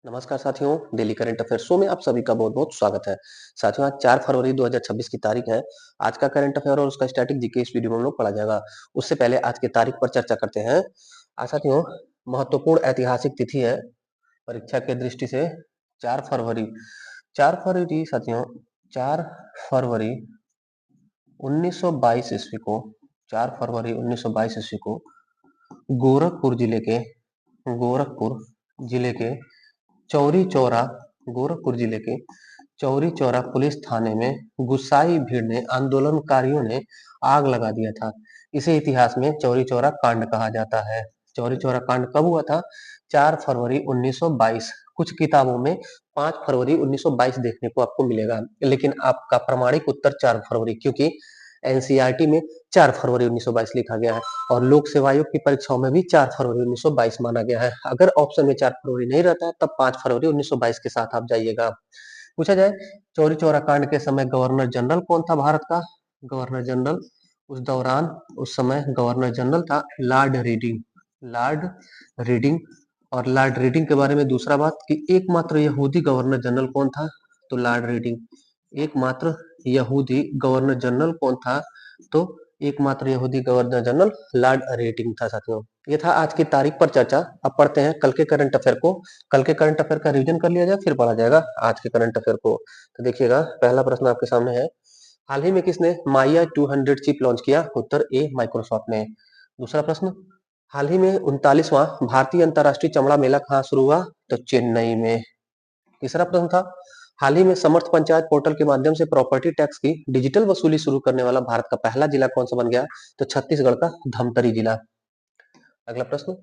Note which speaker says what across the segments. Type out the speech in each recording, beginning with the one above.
Speaker 1: नमस्कार साथियों, daily current affair show में आप सभी का बहुत-बहुत स्वागत है। साथियों, आज 4 फरवरी 2026 की तारीख है। आज का करंट अफेयर और उसका स्टैटिक जीके इस वीडियो में हम लोग पढ़ा जाएगा। उससे पहले आज की तारीख पर चर्चा करते हैं। आज साथियों, महत्वपूर्ण ऐतिहासिक तिथि है परीक्षा के दृष्टि से 4 फरवरी। 4 फरवरी साथियों, 4 फरवरी 1922 ईस्वी को 4 फरवरी 1922 ईस्वी को गोरखपुर जिले के गोरखपुर जिले के चौरी चौरा गोरखपुर जिले के चौरी चौरा पुलिस थाने में गुस्साई भीड़ ने आंदोलनकारियों ने आग लगा दिया था। इसे इतिहास में चौरी चौरा कांड कहा जाता है। चौरी चौरा कांड कब हुआ था? 4 फरवरी 1922। कुछ किताबों में 5 फरवरी 1922 देखने को आपको मिलेगा, लेकिन आपका प्रमाणिक उत्तर 4 फरवरी, क्योंकि एनसीईआरटी में 4 फरवरी 1922 लिखा गया है और लोक सेवा आयोग की परीक्षाओं में भी 4 फरवरी 1922 माना गया है। अगर ऑप्शन में 4 फरवरी नहीं रहता है तब 5 फरवरी 1922 के साथ आप जाइएगा। पूछा जाए, चौरी चौरा कांड के समय गवर्नर जनरल कौन था भारत का? गवर्नर जनरल उस समय गवर्नर जनरल था लॉर्ड रीडिंग। Lord reading. और लॉर्ड रीडिंग के बारे में दूसरा बात कि एकमात्र यहूदी गवर्नर जनरल कौन था? तो लॉर्ड रीडिंग। एकमात्र यहूदी गवर्नर जनरल कौन था? तो एकमात्र यहूदी गवर्नर जनरल लॉर्ड रीडिंग था साथियों। ये था आज की तारीख पर चर्चा। अब पढ़ते हैं कल के करंट अफेयर को। कल के करंट अफेयर का रिवीजन कर लिया जाए, फिर पढ़ा जाएगा आज के करंट अफेयर को। तो देखिएगा, पहला प्रश्न आपके सामने है, हाल ही में किसने माइया 200 चिप लॉन्च किया? उत्तर ए, माइक्रोसॉफ्ट ने। दूसरा प्रश्न, हाल ही में 39वां भारतीय अंतर्राष्ट्रीय चमड़ा मेला कहाँ शुरू हुआ? तो चेन्नई में। तीसरा प्रश्न था, हाल ही में समर्थ पंचायत पोर्टल के माध्यम से प्रॉपर्टी टैक्स की डिजिटल वसूली शुरू करने वाला भारत का पहला जिला कौन सा बन गया? तो छत्तीसगढ़ का धमतरी जिला। अगला प्रश्न,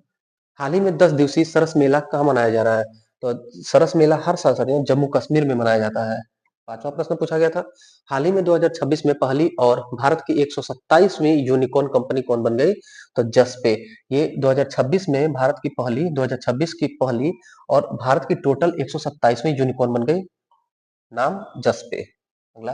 Speaker 1: हाल ही में 10 दिवसीय सरस मेला कहाँ मनाया जा रहा है? तो सरस मेला हर साल साथियों जम्मू कश्मीर में मनाया जाता है। पांचवा प्रश्न पूछा गया था, हाल ही में 2026 में पहली और भारत की 127वीं यूनिकॉर्न कंपनी कौन बन गई? तो जसपे। ये 2026 में भारत की पहली 2026 की पहली और भारत की टोटल 127वीं यूनिकॉर्न बन गई, नाम जसपे। अगला,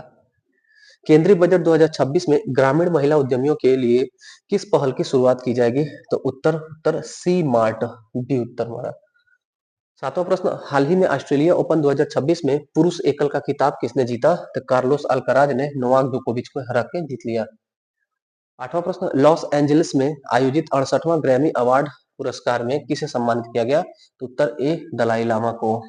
Speaker 1: केंद्रीय बजट 2026 में ग्रामीण महिला उद्यमियों के लिए किस पहल की शुरुआत की जाएगी? तो उत्तर उत्तर सी मार्ट, डी उत्तर हमारा। सातवां प्रश्न, हाल ही में ऑस्ट्रेलिया ओपन 2026 में पुरुष एकल का खिताब किसने जीता? तो कार्लोस अल्कराज ने नोवाक जोकोविच को हरा के जीत लिया। आठवां प्रश्न, लॉस एंजलिस में आयोजित 68वां ग्रैमी अवार्ड पुरस्कार में किसे सम्मानित किया गया? तो उत्तर ए, दलाई लामा को।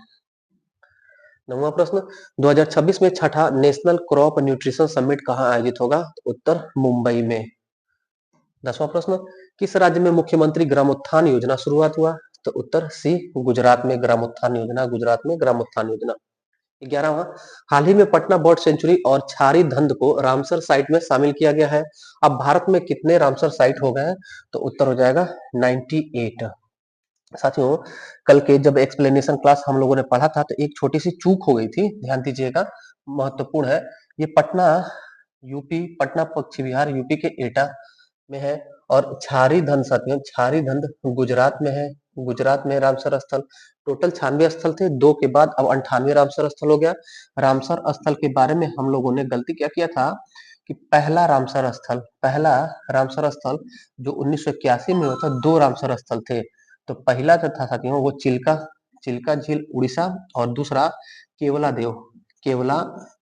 Speaker 1: नौवां प्रश्न, 2026 में छठा नेशनल क्रॉप न्यूट्रिशन समिट कहाँ आयोजित होगा? तो उत्तर मुंबई में। 10वां प्रश्न, किस राज्य में मुख्यमंत्री ग्रामोत्थान योजना शुरुआत हुआ? तो उत्तर सी, गुजरात में ग्रामोत्थान योजना, गुजरात में ग्रामोत्थान योजना। 11वां, हाल ही में पटना बर्ड सेंचुरी और छारी धंध को रामसर साइट में शामिल किया गया है। अब भारत में कितने रामसर साइट हो गए हैं? तो उत्तर हो जाएगा 98। साथियों, कल के जब एक्सप्लेनेशन क्लास हम लोगों ने पढ़ा था तो एक छोटी सी चूक हो गई थी, ध्यान दीजिएगा, महत्वपूर्ण है। ये पटना यूपी, पटना पश्चिम बिहार यूपी के एटा में है और छारी धंध साथियों, छारी धंध गुजरात में है। गुजरात में रामसर स्थल, टोटल 96 स्थल थे, 2 के बाद अब 98 रामसर स्थल हो गया। रामसर स्थल के बारे में हम लोगों ने गलती क्या किया था कि पहला रामसर स्थल जो 1981 में हुआ था, 2 रामसर स्थल थे। तो पहला जो था साथियों वो चिल्का चिल्का झील उड़ीसा और दूसरा केवला देव केवला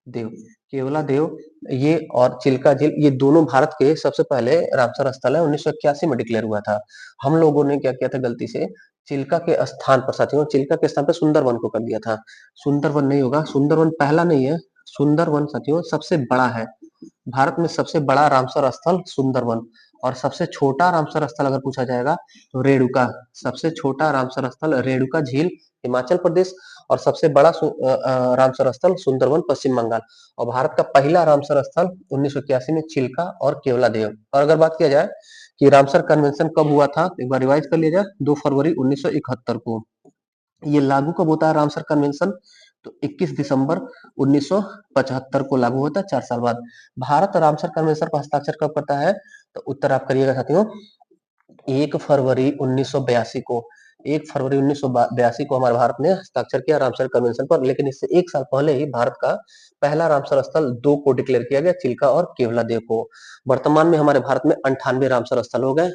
Speaker 1: देव केवला देव ये और चिल्का झील, ये दोनों भारत के सबसे पहले रामसर स्थल है। 1981 में डिक्लेयर हुआ था। हम लोगों ने क्या किया था गलती से, चिल्का के स्थान पर साथियों, चिल्का के स्थान पर सुंदरवन को कर दिया था। सुंदरवन नहीं होगा, सुंदरवन पहला नहीं है, सुंदरवन साथियों सबसे बड़ा है। भारत में सबसे बड़ा रामसर स्थल सुंदरवन, और सबसे छोटा रामसर स्थल अगर पूछा जाएगा तो रेणुका। सबसे छोटा रामसर स्थल रेणुका झील हिमाचल प्रदेश और सबसे बड़ा रामसर स्थल सुंदरवन पश्चिम बंगाल। और भारत का पहला रामसर स्थल 1981 में चिल्का और केवला देव। और अगर बात किया जाए कि रामसर कन्वेंशन कब हुआ था, एक बार रिवाइज कर लिया जाए, 2 फरवरी 1971 को। ये लागू कब होता है रामसर कन्वेंशन? तो 21 दिसंबर 1975 को लागू होता है, 4 साल बाद। भारत रामसर कन्वेंशन पर हस्ताक्षर कब करता है? तो उत्तर आप करिएगा साथियों 1 फरवरी 1982 को। 1 फरवरी 1982 को हमारे भारत ने हस्ताक्षर किया रामसर कन्वेंशन पर, लेकिन इससे 1 साल पहले ही भारत का पहला रामसर स्थल 2 को डिक्लेयर किया गया, चिल्का और केवला देव को। वर्तमान में हमारे भारत में 98 रामसर स्थल हो गए।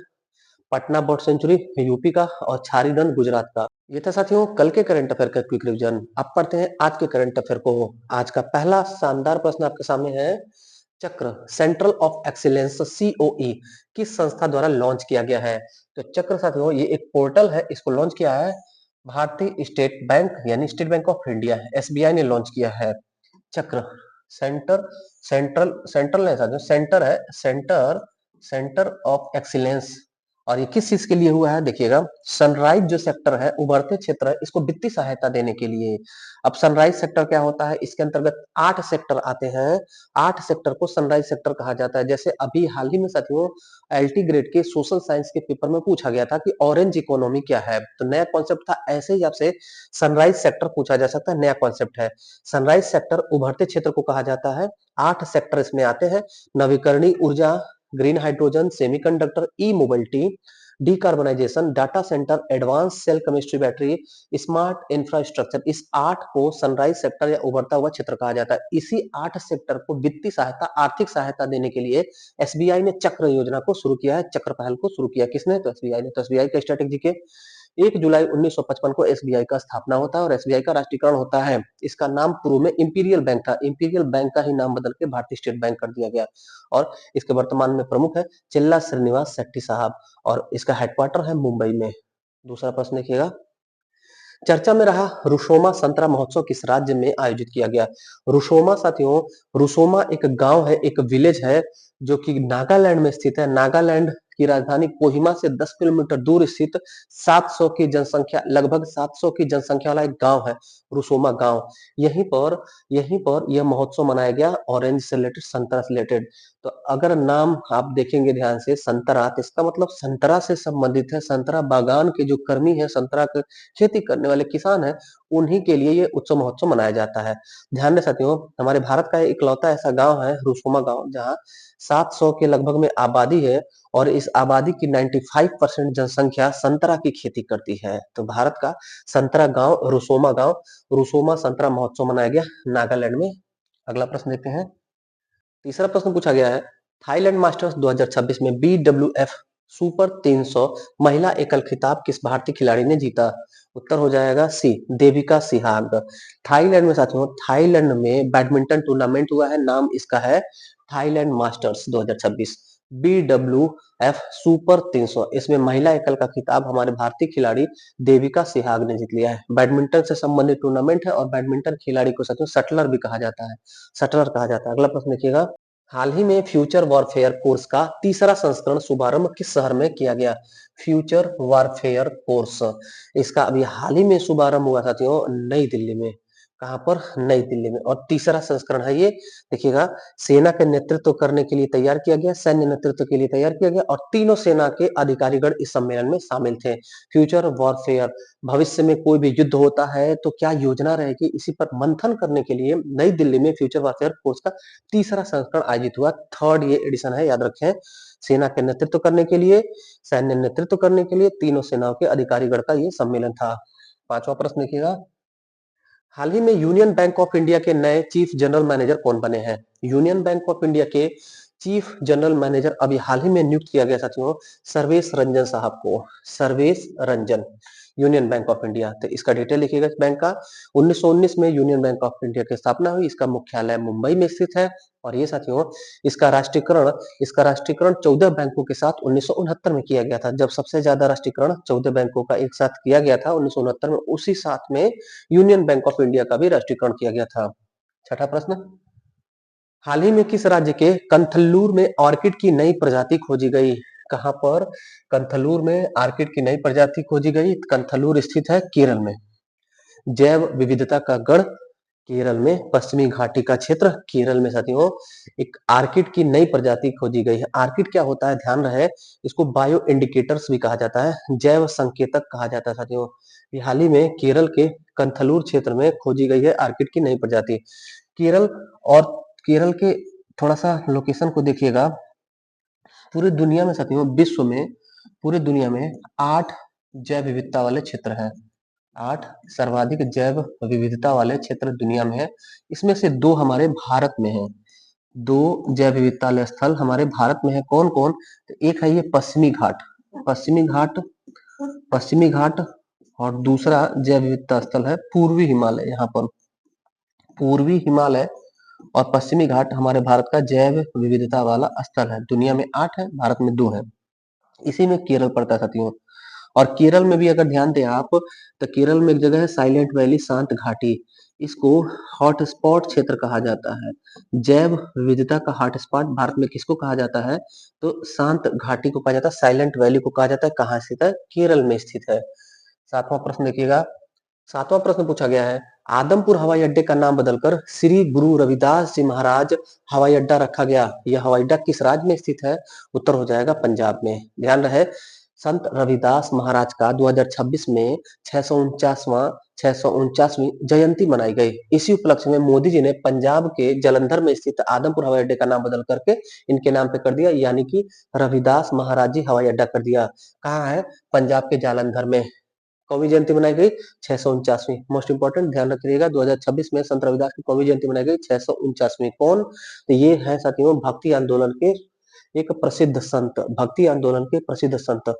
Speaker 1: पटना बर्ड सेंचुरी यूपी का और छारीधन गुजरात का। ये था साथियों कल के करंट अफेयर का क्विक रिवीजन। अब पढ़ते हैं आज के करंट अफेयर को। आज का पहला शानदार प्रश्न आपके सामने है। चक्र सेंट्रल ऑफ एक्सीलेंस सीओई किस संस्था द्वारा लॉन्च किया गया है? तो चक्र साथियों ये एक पोर्टल है, इसको लॉन्च किया है भारतीय स्टेट बैंक यानी state bank of India SBI ने लॉन्च किया है। चक्र सेंटर सेंट्रल सेंट्रल नहीं साथियों, सेंटर है, सेंटर ऑफ एक्सीलेंस। और ये किस चीज के लिए हुआ है देखिएगा। सनराइज जो सेक्टर है, उभरते क्षेत्र है, इसको वित्तीय सहायता देने के लिए। अब सनराइज सेक्टर क्या होता है, इसके अंतर्गत 8 सेक्टर आते हैं। 8 सेक्टर को सनराइज सेक्टर कहा जाता है। जैसे अभी हाल ही में साथियों एलटी ग्रेड के सोशल साइंस के पेपर में पूछा गया था कि ऑरेंज इकोनॉमी क्या है, तो नया कॉन्सेप्ट था। ऐसे ही आपसे सनराइज सेक्टर पूछा जा सकता है, नया कॉन्सेप्ट है। सनराइज सेक्टर उभरते क्षेत्र को कहा जाता है। 8 सेक्टर इसमें आते हैं। नवीकरणीय ऊर्जा, green hydrogen, semiconductor, e mobility, decarbonisation, data centre, advance cell chemistry battery, smart infrastructure. इस 8 को सनराइज सेक्टर या उभरता हुआ क्षेत्र कहा जाता है। इसी 8 सेक्टर को वित्तीय सहायता, आर्थिक सहायता देने के लिए एसबीआई ने चक्र योजना को शुरू किया है, चक्र पहल को शुरू किया। किसने? तो एसबीआई ने। तो एसबीआई का स्ट्रेटेजी के 1 जुलाई 1955 को एसबीआई का स्थापना होता है और एसबीआई का राष्ट्रीयकरण होता है। इसका नाम पूर्व में इंपीरियल बैंक था, इंपीरियल बैंक का ही नाम बदल के भारतीय स्टेट बैंक कर दिया गया। और इसके वर्तमान में प्रमुख है चिल्ला श्रीनिवास शेट्टी साहब और इसका हेडक्वार्टर है मुंबई में। दूसरा प्रश्न देखिएगा। चर्चा में रहा रुशोमा संतरा महोत्सव किस राज्य में आयोजित किया गया? रुशोमा साथियों, रुशोमा एक गांव है, एक विलेज है जो कि नागालैंड में स्थित है। नागालैंड की राजधानी कोहिमा से 10 किलोमीटर दूर स्थित 700 की जनसंख्या, लगभग 700 की जनसंख्या वाला एक गांव है रुशोमा गांव। यहीं पर यह महोत्सव मनाया गया ऑरेंज से रिलेटेड, संतरा से रिलेटेड। तो अगर नाम आप देखेंगे ध्यान से संतरा, तो इसका मतलब संतरा से संबंधित है। संतरा बागान के जो कर्मी है, संतरा के खेती करने वाले किसान हैं, उन्हीं के लिए ये उत्सव महोत्सव मनाया जाता है। ध्यान दें साथियों, हमारे भारत का इकलौता ऐसा गांव है रुसुमा गांव, जहां 700 के लगभग में आबादी है और इस आबादी की 95% जनसंख्या संतरा की खेती करती है। तो भारत का संतरा गांव रुसोमा संतरा महोत्सव मनाया गया नागालैंड में। अगला प्रश्न देखते हैं। तीसरा प्रश्न पूछा गया है, थाईलैंड मास्टर्स 2026 में बीडब्ल्यूएफ सुपर 300 महिला एकल खिताब किस भारतीय खिलाड़ी ने जीता? उत्तर हो जाएगा सी, देविका सिहाग। थाईलैंड में साथियों, थाईलैंड में बैडमिंटन टूर्नामेंट हुआ है, नाम इसका है थाईलैंड मास्टर्स 2026। बीडब्ल्यूएफ सुपर 300, इसमें महिला एकल का खिताब हमारे भारतीय खिलाड़ी देविका सिहाग ने जीत लिया है। बैडमिंटन से संबंधित टूर्नामेंट है और बैडमिंटन खिलाड़ी को साथियों शटलर भी कहा जाता है, शटलर कहा जाता है। अगला प्रश्न देखिएगा। हाल ही में फ्यूचर वॉरफेयर कोर्स का तीसरा संस्करण शुभारंभ किस शहर में किया गया? फ्यूचर वॉरफेयर कोर्स, इसका अभी हाल ही में शुभारंभ हुआ साथियों नई दिल्ली में। कहां पर? नई दिल्ली में। और तीसरा संस्करण है ये। देखिएगा, सेना के नेतृत्व करने के लिए तैयार किया गया, सैन्य नेतृत्व के लिए तैयार किया गया और तीनों सेना के अधिकारीगण इस सम्मेलन में शामिल थे। फ्यूचर वॉरफेयर, भविष्य में कोई भी युद्ध होता है तो क्या योजना रहेगी, इसी पर मंथन करने के लिए नई दिल्ली में फ्यूचर वॉरफेयर कोर्स का तीसरा संस्करण आयोजित हुआ। थर्ड ये एडिशन है, याद रखें। सेना के नेतृत्व करने के लिए, सैन्य नेतृत्व करने के लिए तीनों सेनाओं के अधिकारीगण का ये सम्मेलन था। पांचवा प्रश्न देखिएगा। हाल ही में यूनियन बैंक ऑफ इंडिया के नए चीफ जनरल मैनेजर कौन बने हैं? यूनियन बैंक ऑफ इंडिया के चीफ जनरल मैनेजर अभी हाल ही में नियुक्त किया गया साथियों सर्वेश रंजन साहब को। Sarvesh Ranjan, union bank of India. तो इसका डिटेल लिखिएगा। इस बैंक का 1919 में यूनियन बैंक ऑफ इंडिया की स्थापना हुई। इसका मुख्यालय मुंबई में स्थित है। और ये साथियों इसका राष्ट्रीयकरण 14 बैंकों के साथ 1969 में किया गया था। जब सबसे ज्यादा राष्ट्रीयकरण 14 बैंकों का एक साथ किया गया था 1969 में, उसी साथ में यूनियन बैंक ऑफ इंडिया का भी राष्ट्रीयकरण किया गया था। छठा प्रश्न, हाल ही में किस राज्य के कंथलूर में ऑर्किड की नई प्रजाति खोजी गई? कहां पर? कंथलूर में ऑर्किड की नई प्रजाति खोजी गई। कंथलूर स्थित है केरल में। जैव विविधता का गढ़ केरल में, पश्चिमी घाटी का क्षेत्र केरल में साथियों एक आर्किड की नई प्रजाति खोजी गई है। आर्किड क्या होता है ध्यान रहे, इसको बायो इंडिकेटर्स भी कहा जाता है, जैव संकेतक कहा जाता है साथियों। ये हाल ही में केरल के कंथलूर क्षेत्र में खोजी गई है आर्किड की नई प्रजाति। केरल और केरल के थोड़ा सा लोकेशन को देखिएगा। पूरी दुनिया में साथियों, विश्व में पूरी दुनिया में 8 जैव विविधता वाले क्षेत्र हैं। 8 सर्वाधिक जैव विविधता वाले क्षेत्र दुनिया में है। इसमें से 2 हमारे भारत में है। 2 जैव विविधता वाले स्थल हमारे भारत में है। कौन कौन? तो एक है ये पश्चिमी घाट, पश्चिमी घाट और दूसरा जैव विविधता स्थल है पूर्वी हिमालय। यहाँ पर पूर्वी हिमालय और पश्चिमी घाट हमारे भारत का जैव विविधता वाला स्थल है। दुनिया में 8 है, भारत में 2 है। इसी में केरल पड़ता है साथियों। और केरल में भी अगर ध्यान दें आप, तो केरल में एक जगह है साइलेंट वैली, शांत घाटी। इसको हॉटस्पॉट क्षेत्र कहा जाता है। जैव विविधता का हॉटस्पॉट भारत में किसको कहा जाता है? तो शांत घाटी को कहा जाता है, साइलेंट वैली को कहा जाता है। कहाँ स्थित है? केरल में स्थित है। सातवां प्रश्न देखिएगा। सातवां प्रश्न पूछा गया है, आदमपुर हवाई अड्डे का नाम बदलकर श्री गुरु रविदास जी महाराज हवाई अड्डा रखा गया। यह हवाई अड्डा किस राज्य में स्थित है? उत्तर हो जाएगा पंजाब में। ध्यान रहे, संत रविदास महाराज का 2026 में 649वीं जयंती मनाई गई। इसी उपलक्ष्य में मोदी जी ने पंजाब के जलंधर में स्थित आदमपुर हवाई अड्डे का नाम बदल करके इनके नाम पे कर दिया, यानी कि रविदास महाराज जी हवाई अड्डा कर दिया। कहाँ है? पंजाब के जालंधर में। कौमी जयंती मनाई गई? 649वीं। मोस्ट इंपोर्टेंट ध्यान रखिएगा, 2026 में संत रविदास की कौमी जयंती मनाई गई 649वीं। कौन? तो ये है साथियों भक्ति आंदोलन के एक प्रसिद्ध संत, भक्ति आंदोलन के प्रसिद्ध संत।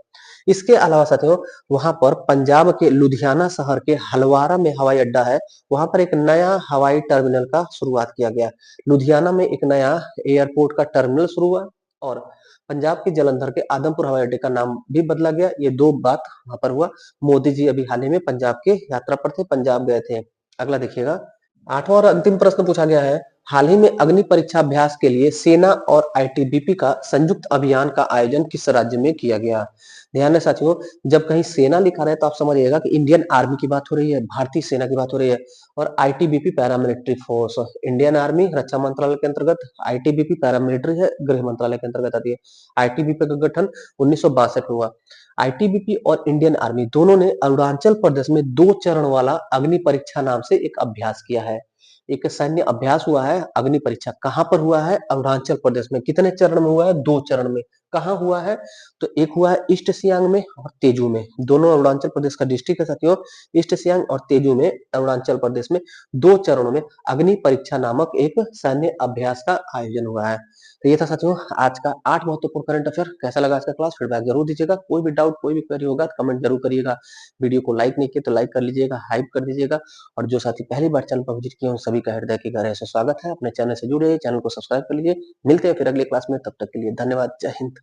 Speaker 1: इसके अलावा साथियों वहां पर पंजाब के लुधियाना शहर के हलवारा में हवाई अड्डा है। वहां पर एक नया हवाई टर्मिनल का शुरुआत किया गया। लुधियाना में एक नया एयरपोर्ट का टर्मिनल शुरू हुआ और पंजाब के जलंधर के आदमपुर हवाई अड्डे का नाम भी बदला गया। ये दो बात वहां पर हुआ। मोदी जी अभी हाल ही में पंजाब के यात्रा पर थे, पंजाब गए थे। अगला देखिएगा। आठवां और अंतिम प्रश्न पूछा गया है, हाल ही में अग्नि परीक्षा अभ्यास के लिए सेना और आईटीबीपी का संयुक्त अभियान का आयोजन किस राज्य में किया गया? ध्यान है साथियों, जब कहीं सेना लिखा रहे तो आप समझिएगा कि इंडियन आर्मी की बात हो रही है, भारतीय सेना की बात हो रही है। और ITBP paramilitary force, Indian Army रक्षा मंत्रालय के अंतर्गत, आईटीबीपी पैरामिलिट्री है गृह मंत्रालय के अंतर्गत आती है। आईटीबीपी का गठन 1962 में हुआ। आईटीबीपी और इंडियन आर्मी दोनों ने अरुणाचल प्रदेश में 2 चरण वाला अग्नि परीक्षा नाम से एक अभ्यास किया है। एक सैन्य अभ्यास हुआ है अग्नि परीक्षा। कहां पर हुआ है? अरुणाचल प्रदेश में। कितने चरण में हुआ है? 2 चरण में। कहां हुआ है? तो एक हुआ है ईस्ट सियांग में और तेजू में। दोनों अरुणाचल प्रदेश का डिस्ट्रिक्ट है साथियों। ईस्ट सियांग और तेजू में अरुणाचल प्रदेश में 2 चरणों में अग्नि परीक्षा नामक एक सैन्य अभ्यास का आयोजन हुआ है। तो ये था साथियों आज का 8 महत्वपूर्ण करंट अफेयर। कैसा लगा आज का क्लास? फीडबैक जरूर दीजिएगा। कोई भी डाउट, कोई भी क्वेरी होगा तो कमेंट जरूर करिएगा। वीडियो को लाइक नहीं किया तो लाइक कर लीजिएगा, हाइप कर दीजिएगा। और जो साथी पहली बार चैनल पर विजिट किए उन सभी का हृदय की गहराई से स्वागत है। अपने चैनल से जुड़े, चैनल को सब्सक्राइब कर लीजिए। मिलते हैं फिर अगले क्लास में, तब तक के लिए धन्यवाद। जय हिंद।